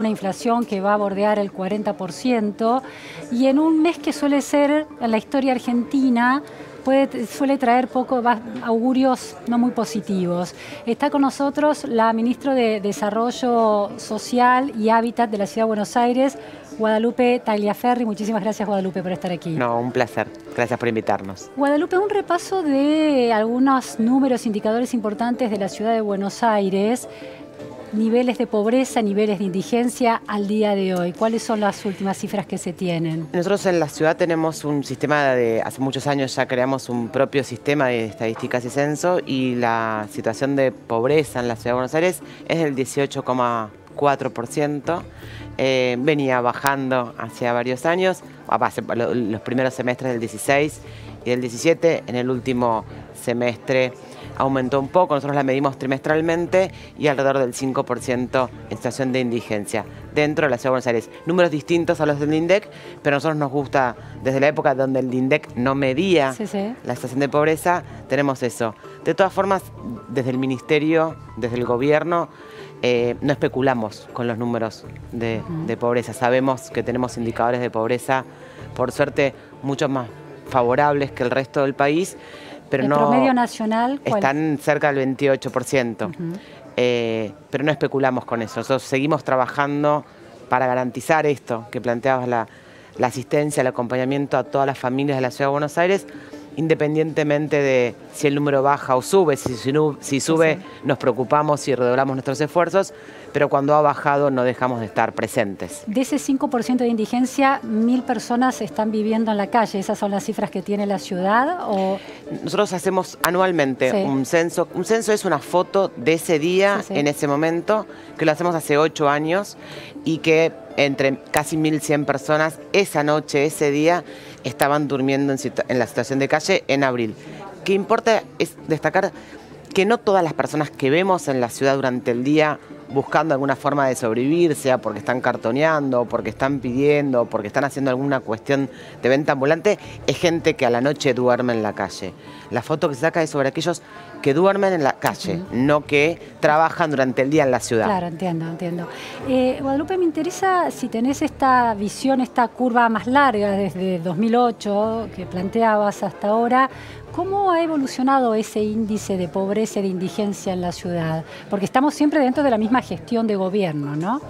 una inflación que va a bordear el 40%, y en un mes que suele ser, en la historia argentina, suele traer augurios no muy positivos. Está con nosotros la ministra de Desarrollo Social y Hábitat de la Ciudad de Buenos Aires, Guadalupe Tagliaferri. Muchísimas gracias, Guadalupe, por estar aquí. No, un placer. Gracias por invitarnos. Guadalupe, un repaso de algunos números, indicadores importantes de la Ciudad de Buenos Aires. Niveles de pobreza, niveles de indigencia al día de hoy. ¿Cuáles son las últimas cifras que se tienen? Nosotros en la ciudad tenemos un sistema hace muchos años ya creamos un propio sistema de estadísticas y censo, y la situación de pobreza en la Ciudad de Buenos Aires es del 18,4%. Venía bajando hace varios años, los primeros semestres del 16 y del 17, en el último semestre aumentó un poco. Nosotros la medimos trimestralmente y alrededor del 5% en situación de indigencia dentro de la Ciudad de Buenos Aires. Números distintos a los del INDEC, pero a nosotros nos gusta, desde la época donde el INDEC no medía la situación de pobreza, tenemos eso. De todas formas, desde el Ministerio, desde el Gobierno, no especulamos con los números de pobreza. Sabemos que tenemos indicadores de pobreza, por suerte, mucho más favorables que el resto del país, pero ¿El promedio nacional cuál? Están cerca del 28%. Pero no especulamos con eso. Nosotros seguimos trabajando para garantizar esto que planteabas, la asistencia, el acompañamiento a todas las familias de la Ciudad de Buenos Aires, independientemente de si el número baja o sube. Si sube, nos preocupamos y redoblamos nuestros esfuerzos, pero cuando ha bajado no dejamos de estar presentes. De ese 5% de indigencia, 1.000 personas están viviendo en la calle. ¿Esas son las cifras que tiene la ciudad? ¿O? Nosotros hacemos anualmente un censo. Un censo es una foto de ese día, en ese momento, que lo hacemos hace 8 años, y que entre casi 1.100 personas esa noche, ese día, estaban durmiendo en la situación de calle en abril. Lo que importa es destacar que no todas las personas que vemos en la ciudad durante el día buscando alguna forma de sobrevivir, sea porque están cartoneando, porque están pidiendo, porque están haciendo alguna cuestión de venta ambulante, es gente que a la noche duerme en la calle. La foto que se saca es sobre aquellos que duermen en la calle, no que trabajan durante el día en la ciudad. Claro, entiendo. Guadalupe, me interesa si tenés esta visión, esta curva más larga desde 2008 que planteabas hasta ahora. ¿Cómo ha evolucionado ese índice de pobreza y de indigencia en la ciudad? Porque estamos siempre dentro de la misma gestión de gobierno, ¿no?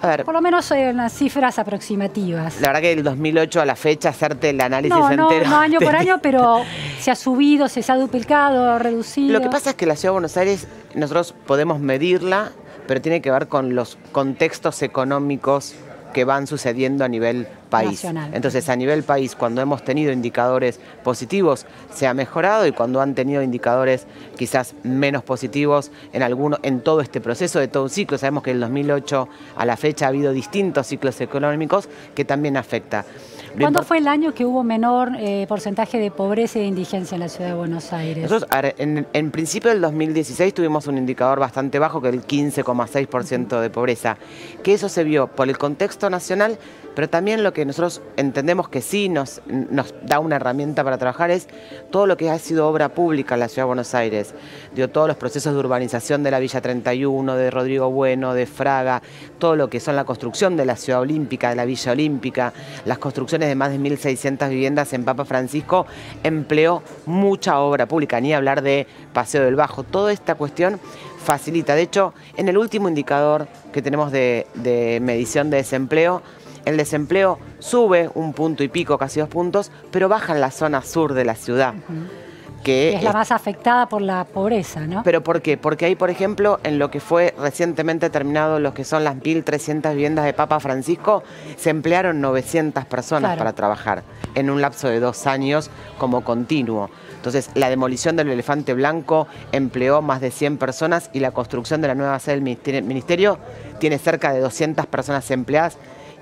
A ver, por lo menos en las cifras aproximativas. La verdad que del 2008 a la fecha, hacerte el análisis entero... No año por año, pero se ha subido, se ha duplicado, reducido. Lo que pasa es que la Ciudad de Buenos Aires, nosotros podemos medirla, pero tiene que ver con los contextos económicos que van sucediendo a nivel país. Nacional. Entonces, a nivel país, cuando hemos tenido indicadores positivos, se ha mejorado, y cuando han tenido indicadores quizás menos positivos en todo este proceso de todo un ciclo. Sabemos que del 2008 a la fecha ha habido distintos ciclos económicos que también afecta. ¿Cuándo fue el año que hubo menor porcentaje de pobreza y de indigencia en la Ciudad de Buenos Aires? Nosotros, en principio del 2016 tuvimos un indicador bastante bajo, que es el 15,6% de pobreza, que eso se vio por el contexto nacional, pero también lo que nosotros entendemos que sí nos da una herramienta para trabajar es todo lo que ha sido obra pública en la Ciudad de Buenos Aires. Todos los procesos de urbanización de la Villa 31, de Rodrigo Bueno, de Fraga, todo lo que son la construcción de la Ciudad Olímpica, de la Villa Olímpica, las construcciones de más de 1.600 viviendas en Papa Francisco, empleó mucha obra pública, ni hablar de Paseo del Bajo. Toda esta cuestión facilita. De hecho, en el último indicador que tenemos de medición de desempleo, el desempleo sube 1 punto y pico, casi 2 puntos, pero baja en la zona sur de la ciudad. Que es la más afectada por la pobreza, ¿no? ¿Pero por qué? Porque ahí, por ejemplo, en lo que fue recientemente terminado, lo que son las 1.300 viviendas de Papa Francisco, se emplearon 900 personas para trabajar en un lapso de 2 años como continuo. Entonces, la demolición del Elefante Blanco empleó más de 100 personas, y la construcción de la nueva sede del Ministerio tiene cerca de 200 personas empleadas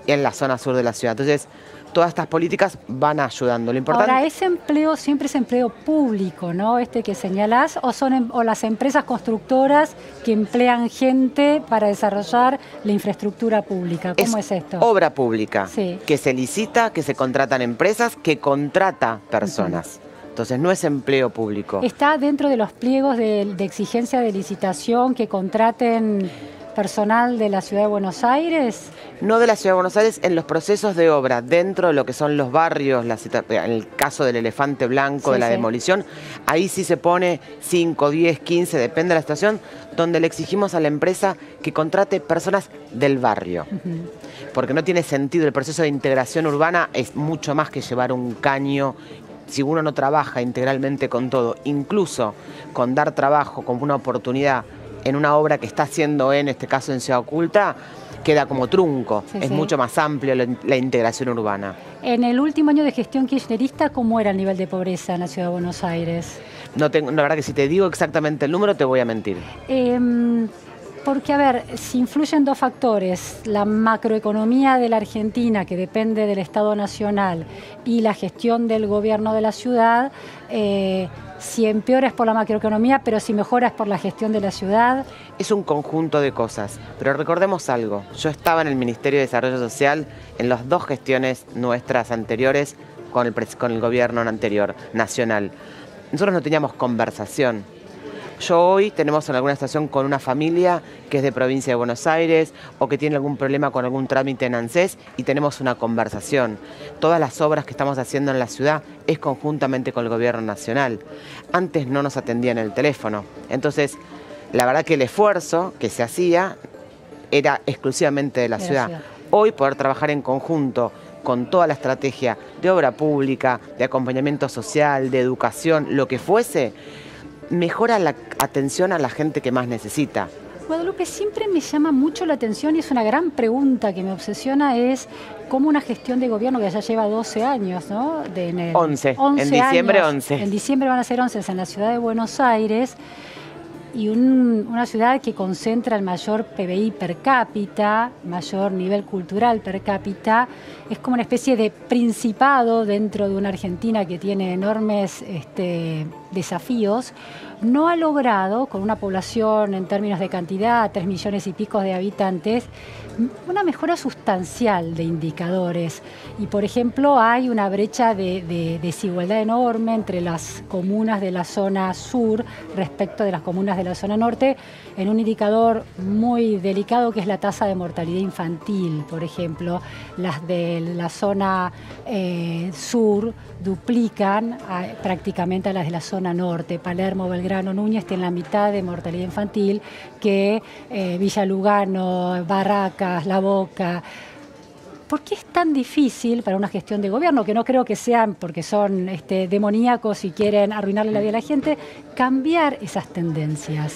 en la zona sur de la ciudad. Entonces, todas estas políticas van ayudando. Lo importante... Ahora, ese empleo siempre es empleo público, ¿no? Este que señalás, o las empresas constructoras que emplean gente para desarrollar la infraestructura pública. ¿Cómo es esto? Obra pública, que se licita, que se contratan empresas, que contrata personas. Entonces, no es empleo público. ¿Está dentro de los pliegos de exigencia de licitación que contraten personal de la Ciudad de Buenos Aires? No de la Ciudad de Buenos Aires, en los procesos de obra, dentro de lo que son los barrios, en el caso del Elefante Blanco, de la demolición, ahí sí se pone 5, 10, 15, depende de la situación, donde le exigimos a la empresa que contrate personas del barrio. Porque no tiene sentido, el proceso de integración urbana es mucho más que llevar un caño. Si uno no trabaja integralmente con todo, incluso con dar trabajo como una oportunidad en una obra que está haciendo en este caso en Ciudad Oculta, queda como trunco. Es mucho más amplio la integración urbana. En el último año de gestión kirchnerista, ¿cómo era el nivel de pobreza en la Ciudad de Buenos Aires? No tengo, la verdad que si te digo exactamente el número te voy a mentir. Porque, a ver, si influyen dos factores, la macroeconomía de la Argentina, que depende del Estado Nacional, y la gestión del gobierno de la ciudad, si empeora es por la macroeconomía, pero si mejora es por la gestión de la ciudad. Es un conjunto de cosas, pero recordemos algo. Yo estaba en el Ministerio de Desarrollo Social en las dos gestiones nuestras anteriores con el gobierno anterior, nacional. Nosotros no teníamos conversación. Yo hoy tenemos en alguna estación con una familia que es de provincia de Buenos Aires o que tiene algún problema con algún trámite en ANSES y tenemos una conversación. Todas las obras que estamos haciendo en la ciudad es conjuntamente con el gobierno nacional. Antes no nos atendían el teléfono. Entonces, la verdad que el esfuerzo que se hacía era exclusivamente de la ciudad. Hoy poder trabajar en conjunto con toda la estrategia de obra pública, de acompañamiento social, de educación, lo que fuese, mejora la atención a la gente que más necesita. Guadalupe, siempre me llama mucho la atención y es una gran pregunta que me obsesiona, es cómo una gestión de gobierno que ya lleva 12 años, ¿no? 11, en diciembre años, 11. En diciembre van a ser 11 en la ciudad de Buenos Aires, y una ciudad que concentra el mayor PBI per cápita, mayor nivel cultural per cápita, es como una especie de principado dentro de una Argentina que tiene enormes desafíos. No ha logrado, con una población en términos de cantidad, 3 millones y pico de habitantes, una mejora sustancial de indicadores. Y, por ejemplo, hay una brecha de desigualdad enorme entre las comunas de la zona sur respecto de las comunas de la zona norte, en un indicador muy delicado que es la tasa de mortalidad infantil, por ejemplo. Las de la zona sur duplican prácticamente a las de la zona norte. Palermo, Belgrano, Núñez tienen la mitad de mortalidad infantil que Villa Lugano, Barracas, La Boca. ¿Por qué es tan difícil para una gestión de gobierno, que no creo que sean porque son demoníacos y quieren arruinarle la vida a la gente, cambiar esas tendencias?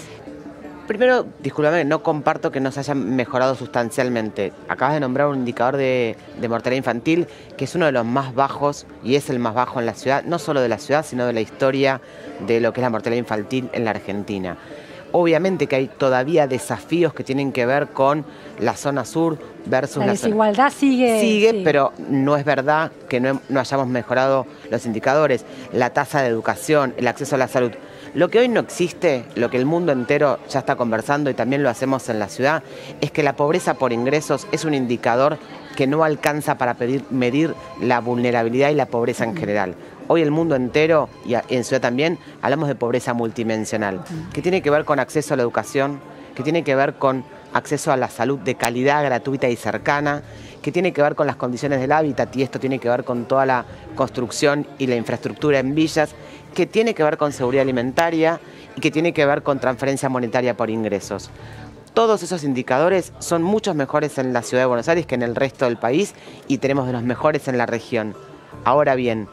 Primero, discúlpame, no comparto que no se hayan mejorado sustancialmente. Acabas de nombrar un indicador de mortalidad infantil que es uno de los más bajos y es el más bajo en la ciudad, no solo de la ciudad, sino de la historia de lo que es la mortalidad infantil en la Argentina. Obviamente que hay todavía desafíos que tienen que ver con la zona sur versus la desigualdad sigue. Sí. Pero no es verdad que no hayamos mejorado los indicadores, la tasa de educación, el acceso a la salud. Lo que hoy no existe, lo que el mundo entero ya está conversando y también lo hacemos en la ciudad, es que la pobreza por ingresos es un indicador que no alcanza para medir la vulnerabilidad y la pobreza en general. Hoy el mundo entero, y en ciudad también, hablamos de pobreza multidimensional, que tiene que ver con acceso a la educación, que tiene que ver con acceso a la salud de calidad, gratuita y cercana, que tiene que ver con las condiciones del hábitat, y esto tiene que ver con toda la construcción y la infraestructura en villas, que tiene que ver con seguridad alimentaria y que tiene que ver con transferencia monetaria por ingresos. Todos esos indicadores son muchos mejores en la ciudad de Buenos Aires que en el resto del país y tenemos de los mejores en la región. Ahora bien,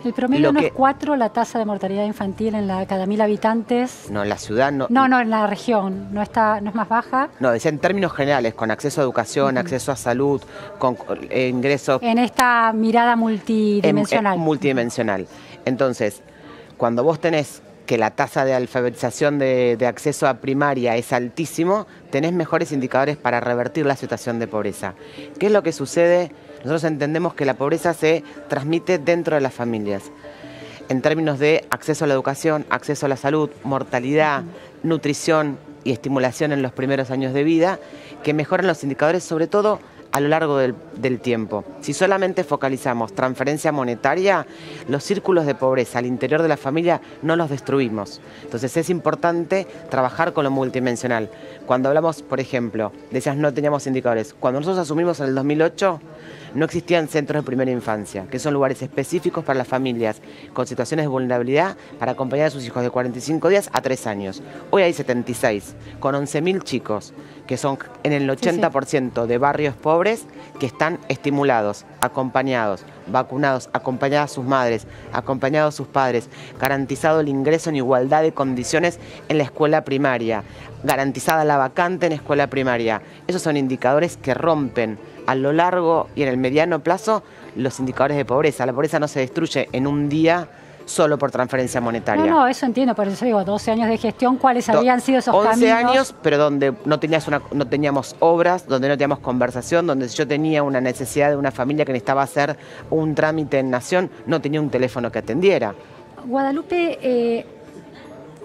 ¿el promedio no es 4 la tasa de mortalidad infantil en cada 1000 habitantes? No, en la ciudad no. No, en la región. ¿No es más baja? No, decía en términos generales, con acceso a educación, acceso a salud, con ingresos. En esta mirada multidimensional. Multidimensional. Entonces, cuando vos tenés que la tasa de alfabetización de acceso a primaria es altísimo, tenés mejores indicadores para revertir la situación de pobreza. ¿Qué es lo que sucede? Nosotros entendemos que la pobreza se transmite dentro de las familias, en términos de acceso a la educación, acceso a la salud, mortalidad, nutrición y estimulación en los primeros años de vida, que mejoran los indicadores, sobre todo a lo largo del tiempo. Si solamente focalizamos transferencia monetaria, los círculos de pobreza al interior de la familia no los destruimos. Entonces es importante trabajar con lo multidimensional. Cuando hablamos, por ejemplo, decías no teníamos indicadores. Cuando nosotros asumimos en el 2008, no existían centros de primera infancia, que son lugares específicos para las familias con situaciones de vulnerabilidad para acompañar a sus hijos de 45 días a 3 años. Hoy hay 76, con 11.000 chicos, que son en el 80% de barrios pobres, que están estimulados, acompañados, vacunados, acompañadas sus madres, acompañados sus padres, garantizado el ingreso en igualdad de condiciones en la escuela primaria, garantizada la vacante en escuela primaria. Esos son indicadores que rompen a lo largo y en el mediano plazo los indicadores de pobreza. La pobreza no se destruye en un día solo por transferencia monetaria. No, eso entiendo, por eso digo, 12 años de gestión, ¿cuáles habían sido esos 11 caminos? 11 años, pero donde no teníamos obras, donde no teníamos conversación, donde si yo tenía una necesidad de una familia que necesitaba hacer un trámite en Nación, no tenía un teléfono que atendiera. Guadalupe,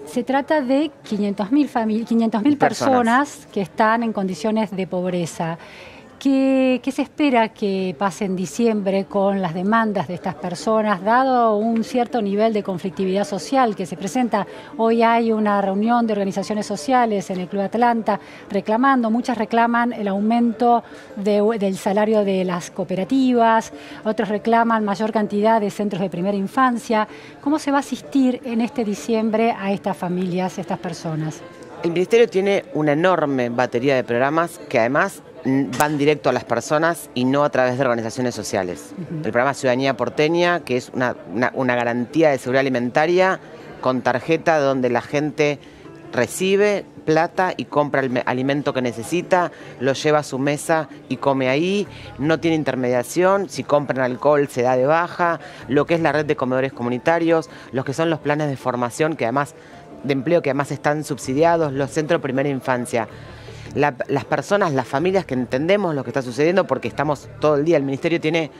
se trata de 500.000 personas que están en condiciones de pobreza. ¿Qué se espera que pase en diciembre con las demandas de estas personas, dado un cierto nivel de conflictividad social que se presenta? Hoy hay una reunión de organizaciones sociales en el Club Atlanta reclamando, muchas reclaman el aumento del salario de las cooperativas, otros reclaman mayor cantidad de centros de primera infancia. ¿Cómo se va a asistir en este diciembre a estas familias, a estas personas? El Ministerio tiene una enorme batería de programas que además van directo a las personas y no a través de organizaciones sociales. El programa Ciudadanía Porteña, que es una garantía de seguridad alimentaria con tarjeta donde la gente recibe plata y compra el alimento que necesita, lo lleva a su mesa y come ahí, no tiene intermediación, si compran alcohol se da de baja, lo que es la red de comedores comunitarios, los que son los planes de formación de empleo que además están subsidiados, los centros de primera infancia. Las personas, las familias que entendemos lo que está sucediendo porque estamos todo el día, el Ministerio tiene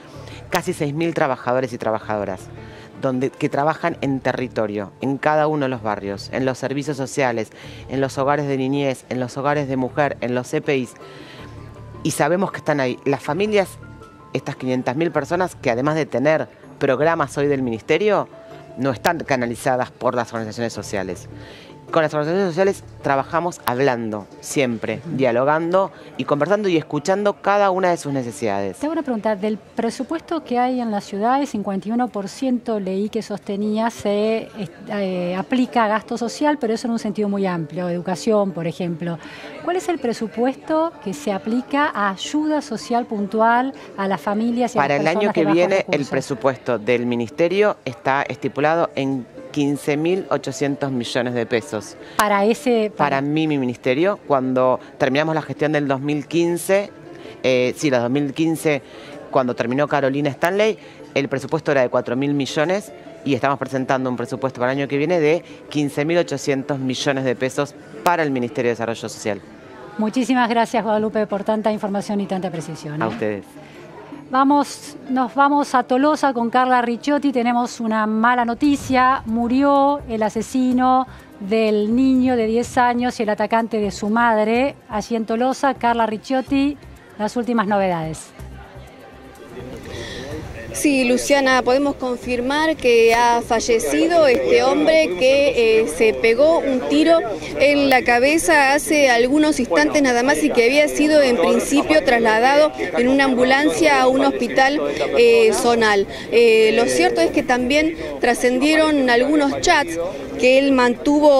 casi 6.000 trabajadores y trabajadoras que trabajan en territorio, en cada uno de los barrios, en los servicios sociales, en los hogares de niñez, en los hogares de mujer, en los CPIs, y sabemos que están ahí. Las familias, estas 500.000 personas que además de tener programas hoy del Ministerio, no están canalizadas por las organizaciones sociales. Con las organizaciones sociales trabajamos hablando, siempre, dialogando y conversando y escuchando cada una de sus necesidades. Te hago una pregunta, del presupuesto que hay en la ciudad, el 51% leí que sostenía se aplica a gasto social, pero eso en un sentido muy amplio, educación, por ejemplo. ¿Cuál es el presupuesto que se aplica a ayuda social puntual a las familias y a las personas de bajos recursos? Para el año que viene, el presupuesto del Ministerio está estipulado en 15.800 millones de pesos. Para mi ministerio, cuando terminamos la gestión del 2015, la 2015, cuando terminó Carolina Stanley, el presupuesto era de 4.000 millones y estamos presentando un presupuesto para el año que viene de 15.800 millones de pesos para el Ministerio de Desarrollo Social. Muchísimas gracias, Guadalupe, por tanta información y tanta precisión. A ustedes. Nos vamos a Tolosa con Carla Ricciotti. Tenemos una mala noticia. Murió el asesino del niño de 10 años y el atacante de su madre. Allí en Tolosa, Carla Ricciotti, las últimas novedades. Sí, Luciana, podemos confirmar que ha fallecido este hombre que se pegó un tiro en la cabeza hace algunos instantes nada más y que había sido en principio trasladado en una ambulancia a un hospital zonal. Lo cierto es que también trascendieron algunos chats que él mantuvo